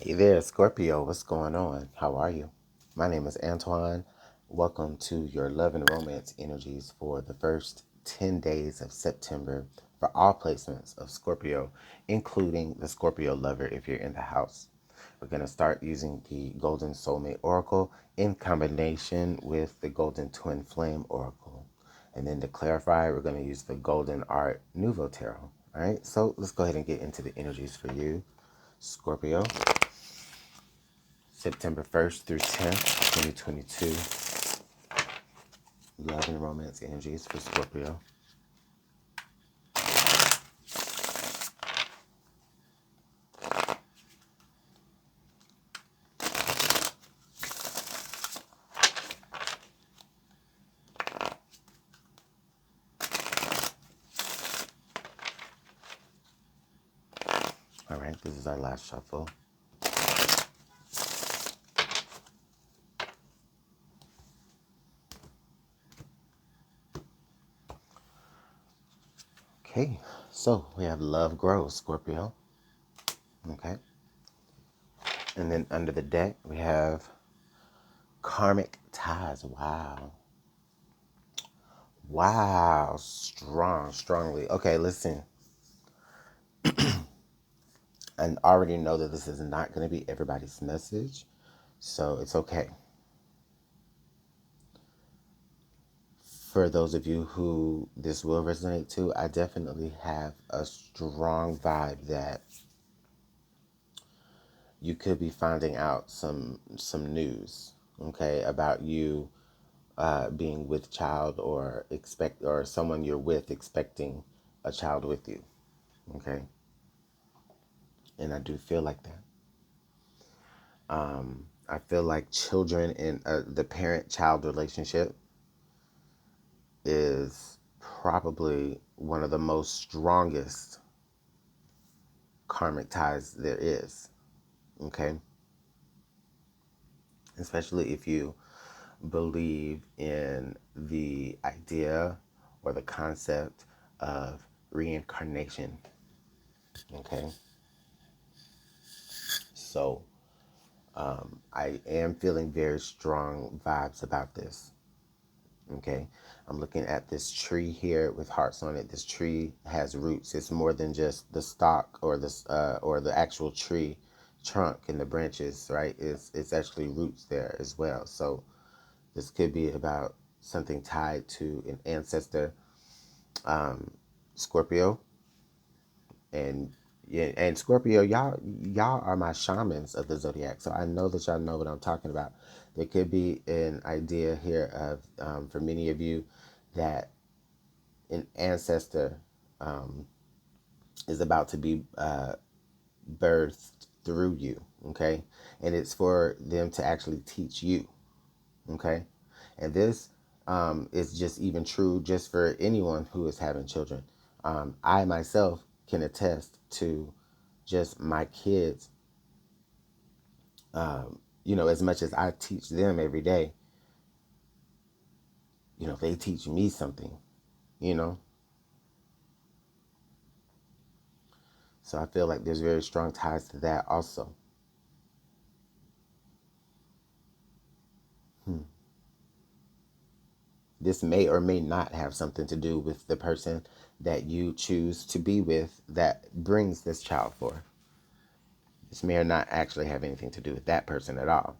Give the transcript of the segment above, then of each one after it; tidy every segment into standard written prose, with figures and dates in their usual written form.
Hey there, Scorpio. What's going on? How are you? My name is Antoine. Welcome to your love and romance energies for the first 10 days of September for all placements of Scorpio, including the Scorpio lover if you're in the house. We're going to start using the Golden Soulmate Oracle in combination with the Golden Twin Flame Oracle. And then to clarify, we're going to use the Golden Art Nouveau Tarot. All right, so let's go ahead and get into the energies for you, Scorpio. September 1st through 10th, 2022. Love and romance energies for Scorpio. All right, this is our last shuffle. Okay, so we have Love Grows, Scorpio. Okay. And then under the deck, we have Karmic Ties. Wow. Wow. Strongly. Okay, listen. I already know that this is not going to be everybody's message, so it's okay. For those of you who this will resonate to, I definitely have a strong vibe that you could be finding out some news, okay, about you being with child or someone you're with expecting a child with you, okay, and I do feel like that. I feel like children in the parent-child relationship is probably one of the most strongest karmic ties there is, okay? Especially if you believe in the idea or the concept of reincarnation, okay? So I am feeling very strong vibes about this, okay? I'm looking at this tree here with hearts on it. This tree has roots. It's more than just the stalk or the actual tree trunk and the branches, right? It's actually roots there as well. So this could be about something tied to an ancestor, Scorpio, and yeah, and Scorpio, y'all are my shamans of the zodiac. So I know that y'all know what I'm talking about. There could be an idea here of for many of you that an ancestor is about to be birthed through you, okay? And it's for them to actually teach you, okay? And this is just even true just for anyone who is having children. I myself can attest to just my kids, as much as I teach them every day, they teach me something, you know? So I feel like there's very strong ties to that also. This may or may not have something to do with the person that you choose to be with that brings this child forth. This may or not actually have anything to do with that person at all.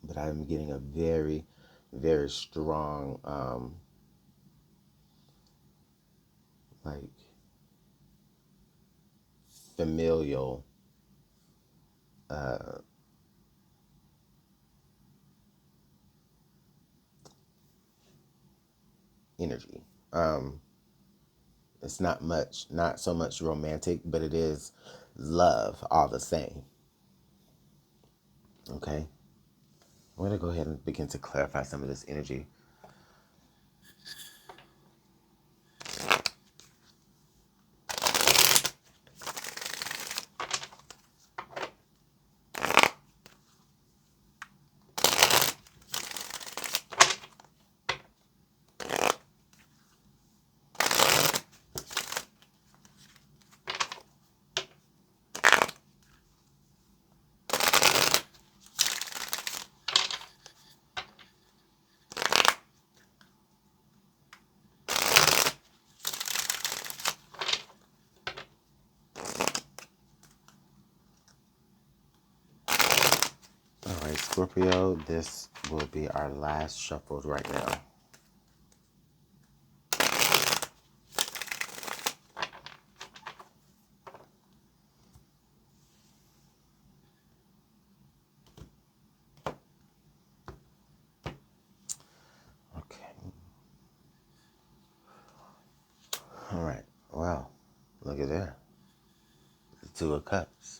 But I'm getting a very, very strong, like, familial energy. It's not so much romantic, but it is love all the same. Okay? I'm going to go ahead and begin to clarify some of this energy. Scorpio, this will be our last shuffle right now. Okay. All right. Wow. Look at that. The Two of Cups.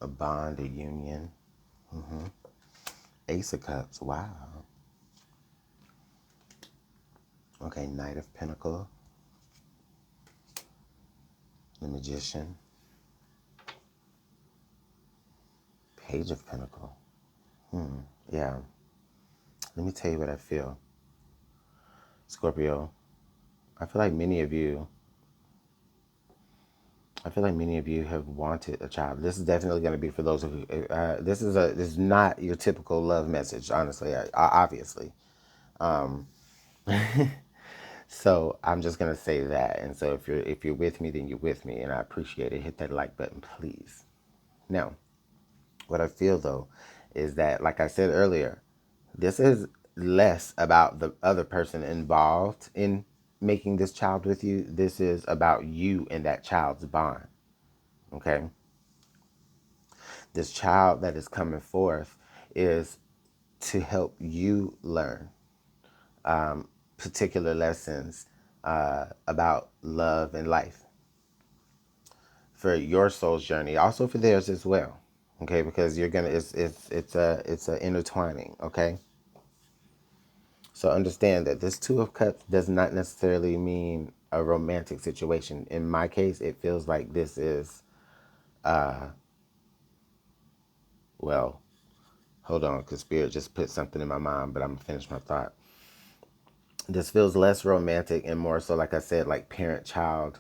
A bond, a union. Ace of Cups. Wow. Okay, Knight of Pentacle. The Magician. Page of Pentacle. Yeah. Let me tell you what I feel. Scorpio, I feel like many of you have wanted a child. This is definitely going to be for those who. This is not your typical love message, honestly. Obviously, so I'm just going to say that. And so if you're with me, then you're with me, and I appreciate it. Hit that like button, please. Now, what I feel though is that, like I said earlier, this is less about the other person involved in making this child with you. This is about you and that child's bond. Okay. This child that is coming forth is to help you learn particular lessons about love and life for your soul's journey, also for theirs as well. Okay, because you're gonna it's a intertwining. Okay, so understand that this Two of Cups does not necessarily mean a romantic situation. In my case, it feels like this is well, hold on, because Spirit just put something in my mind, but I'm gonna finish my thought. This feels less romantic and more so, like I said, like parent-child,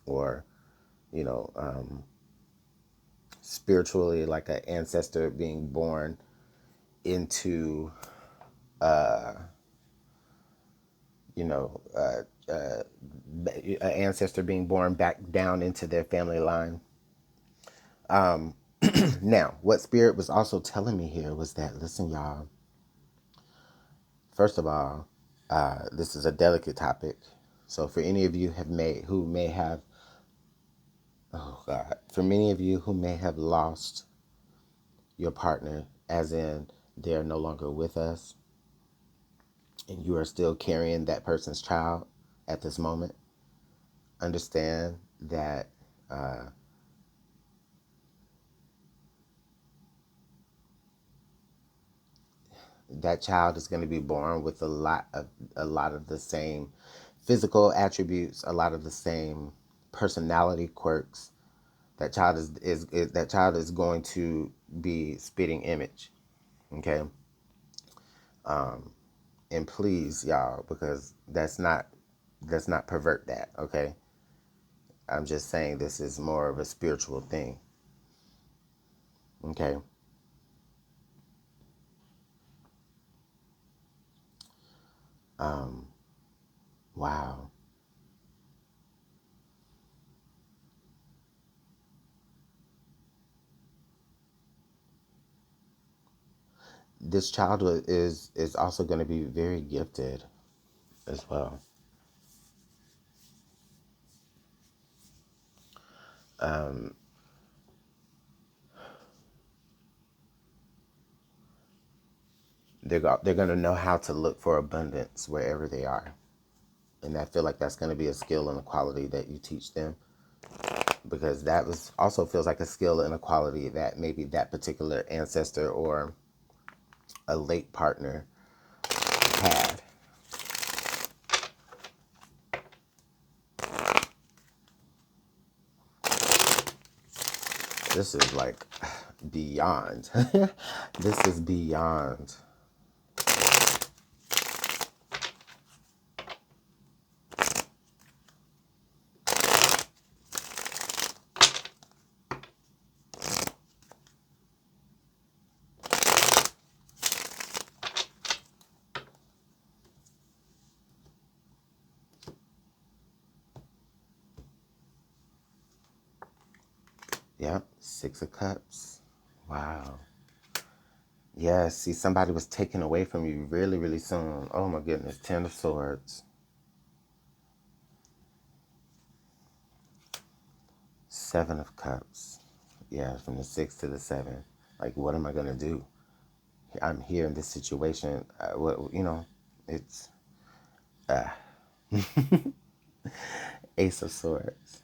or you know, spiritually, like an ancestor being born into, you know, an ancestor being born back down into their family line. Now, what Spirit was also telling me here was that, listen, y'all, first of all, this is a delicate topic. So for any of you who may have, oh God, for many of you who may have lost your partner, as in they're no longer with us, and you are still carrying that person's child at this moment, understand that that child is going to be born with a lot of the same physical attributes, a lot of the same personality quirks. That child is going to be spitting image. Okay. And please, y'all, because let's not pervert that. Okay. I'm just saying this is more of a spiritual thing. Okay. Wow. This child is also going to be very gifted as well. They're going to know how to look for abundance wherever they are. And I feel like that's going to be a skill and a quality that you teach them, because that was also feels like a skill and a quality that maybe that particular ancestor or a late partner had. This is like beyond. This is beyond. Yep, Six of Cups. Wow. Yeah, see, somebody was taken away from you really, really soon. Oh my goodness, Ten of Swords. Seven of Cups. Yeah, from the 6 to the 7. Like, what am I going to do? I'm here in this situation. It's Ace of Swords.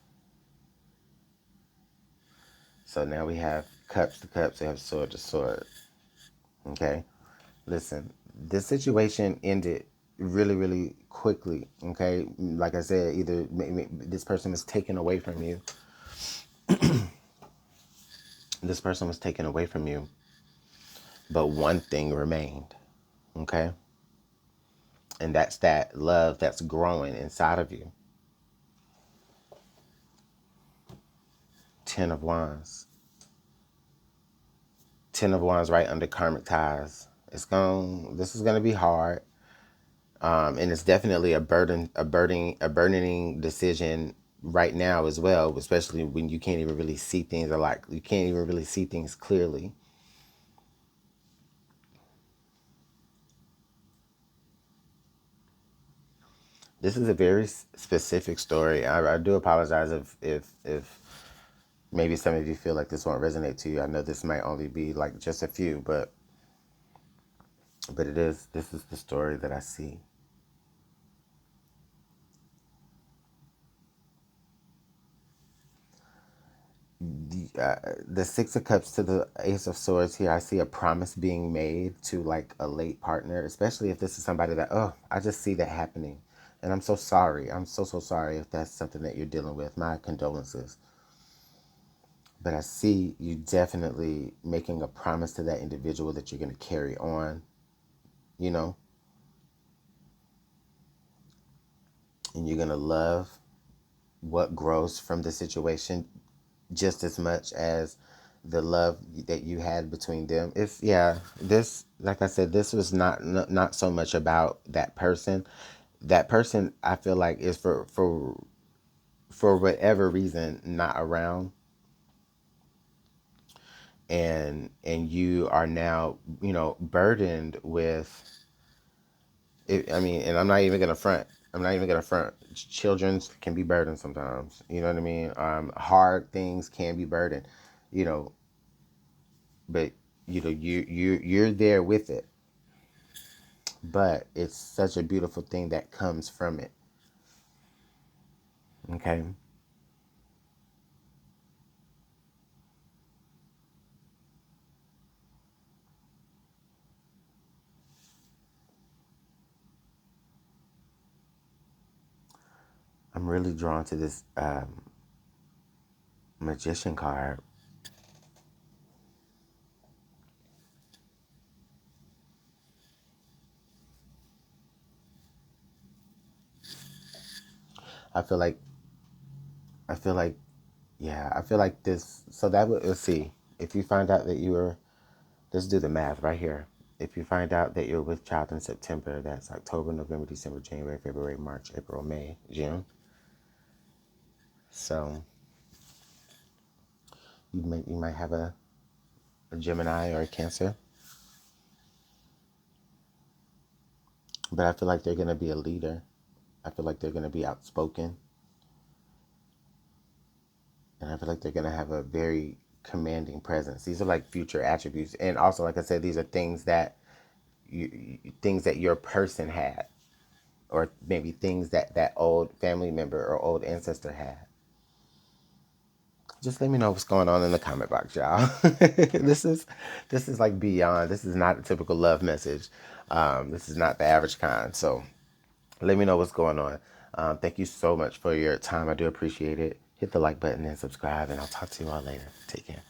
So now we have Cups to Cups. We have Sword to Sword. Okay? Listen, this situation ended really, really quickly. Okay? Like I said, either this person was taken away from you. This person was taken away from you. But one thing remained. Okay? And that's that love that's growing inside of you. Ten of Wands. Ten of Wands right under karmic ties. This is gonna be hard. And it's definitely a burdening decision right now as well, especially when you can't even really see things, or like you can't even really see things clearly. This is a very specific story. I do apologize if maybe some of you feel like this won't resonate to you. I know this might only be like just a few, but it is. This is the story that I see. The Six of Cups to the Ace of Swords here, I see a promise being made to like a late partner, especially if this is somebody that, oh, I just see that happening. And I'm so sorry. I'm so sorry if that's something that you're dealing with. My condolences. But I see you definitely making a promise to that individual that you're going to carry on, you know, and you're going to love what grows from the situation just as much as the love that you had between them. If yeah, this, like I said, this was not so much about that person. That person, I feel like, is for whatever reason not around, and you are now, burdened with it. I mean, and I'm not even gonna front. I'm not even gonna front. Children can be burdened sometimes. You know what I mean? Hard things can be burdened. You know, but you're there with it. But it's such a beautiful thing that comes from it. Okay. I'm really drawn to this magician card. I feel like I feel like yeah, I feel like this. So that would, let's see. If you find out that you were, let's do the math right here. If you find out that you're with child in September, that's October, November, December, January, February, March, April, May, June. So you might have a Gemini or a Cancer, but I feel like they're gonna be a leader. I feel like they're gonna be outspoken, and I feel like they're gonna have a very commanding presence. These are like future attributes, and also, like I said, these are things that your person had, or maybe things that that old family member or old ancestor had. Just let me know what's going on in the comment box, y'all. This is like beyond. This is not a typical love message. This is not the average kind. So let me know what's going on. Thank you so much for your time. I do appreciate it. Hit the like button and subscribe, and I'll talk to you all later. Take care.